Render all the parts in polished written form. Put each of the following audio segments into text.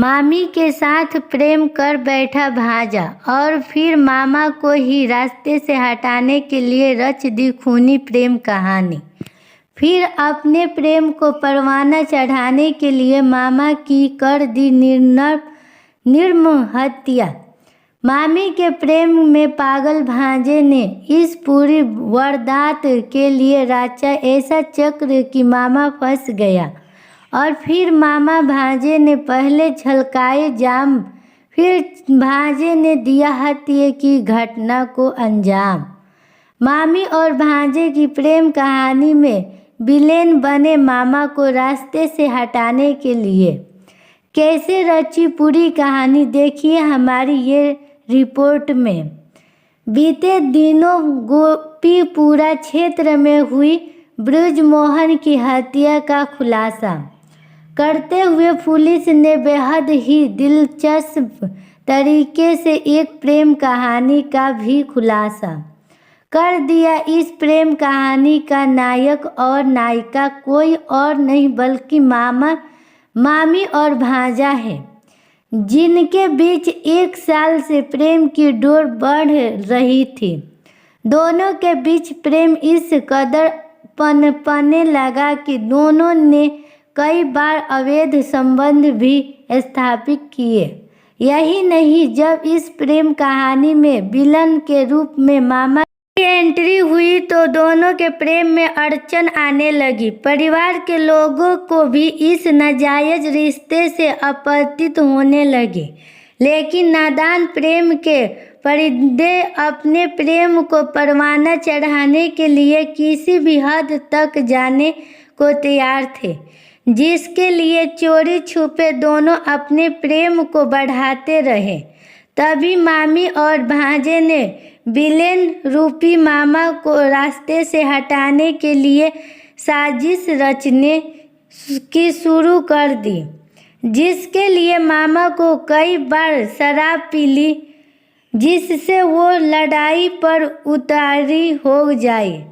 मामी के साथ प्रेम कर बैठा भांजा और फिर मामा को ही रास्ते से हटाने के लिए रच दी खूनी प्रेम कहानी। फिर अपने प्रेम को परवाना चढ़ाने के लिए मामा की कर दी निर्मम हत्या। मामी के प्रेम में पागल भांजे ने इस पूरी वारदात के लिए रचा ऐसा चक्र कि मामा फंस गया और फिर मामा भांजे ने पहले झलकाए जाम, फिर भांजे ने दिया हत्या की घटना को अंजाम। मामी और भांजे की प्रेम कहानी में विलेन बने मामा को रास्ते से हटाने के लिए। कैसे रची पूरी कहानी देखिए हमारी ये रिपोर्ट में। बीते दिनों गोपीपुरा क्षेत्र में हुई ब्रजमोहन की हत्या का खुलासा करते हुए पुलिस ने बेहद ही दिलचस्प तरीके से एक प्रेम कहानी का भी खुलासा कर दिया। इस प्रेम कहानी का नायक और नायिका कोई और नहीं बल्कि मामी और भांजा है, जिनके बीच 1 साल से प्रेम की डोर बढ़ रही थी। दोनों के बीच प्रेम इस कदर पनपने लगा कि दोनों ने कई बार अवैध संबंध भी स्थापित किए। यही नहीं, जब इस प्रेम कहानी में विलन के रूप में मामा की एंट्री हुई तो दोनों के प्रेम में अड़चन आने लगी। परिवार के लोगों को भी इस नाजायज रिश्ते से आपत्ति होने लगी, लेकिन नादान प्रेम के परिंदे अपने प्रेम को परवाना चढ़ाने के लिए किसी भी हद तक जाने को तैयार थे, जिसके लिए चोरी छुपे दोनों अपने प्रेम को बढ़ाते रहे। तभी मामी और भांजे ने विलेन रूपी मामा को रास्ते से हटाने के लिए साजिश रचने की शुरू कर दी, जिसके लिए मामा को कई बार शराब पीली, जिससे वो लड़ाई पर उतारी हो जाए।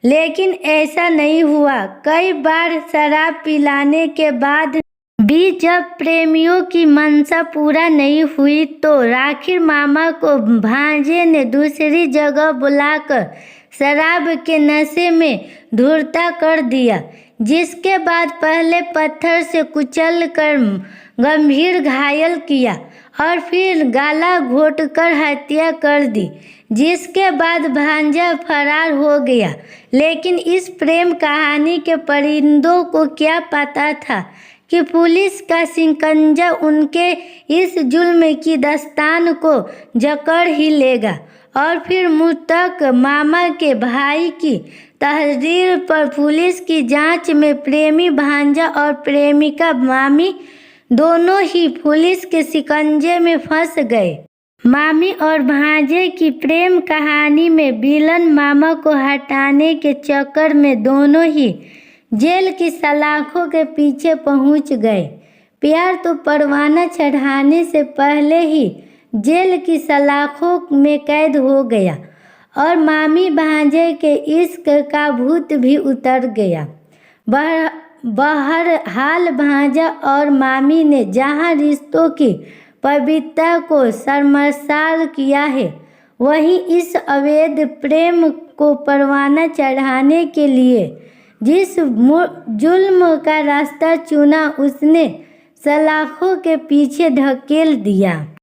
लेकिन ऐसा नहीं हुआ। कई बार शराब पिलाने के बाद भी जब प्रेमियों की मंशा पूरा नहीं हुई तो आखिर मामा को भांजे ने दूसरी जगह बुलाकर शराब के नशे में धूर्ता कर दिया, जिसके बाद पहले पत्थर से कुचल कर गंभीर घायल किया और फिर गाला घोंटकर हत्या कर दी, जिसके बाद भांजा फरार हो गया। लेकिन इस प्रेम कहानी के परिंदों को क्या पता था कि पुलिस का शिकंजा उनके इस जुल्म की दास्तान को जकड़ ही लेगा और फिर मृतक मामा के भाई की तहरीर पर पुलिस की जांच में प्रेमी भांजा और प्रेमिका मामी दोनों ही पुलिस के शिकंजे में फंस गए। मामी और भांजे की प्रेम कहानी में विलन मामा को हटाने के चक्कर में दोनों ही जेल की सलाखों के पीछे पहुंच गए। प्यार तो परवाना चढ़ाने से पहले ही जेल की सलाखों में कैद हो गया और मामी भांजे के इश्क का भूत भी उतर गया। बहरहाल भांजा और मामी ने जहां रिश्तों की पवित्रता को शर्मसार किया है, वहीं इस अवैध प्रेम को परवाना चढ़ाने के लिए जिस जुल्म का रास्ता चुना उसने सलाखों के पीछे ढकेल दिया।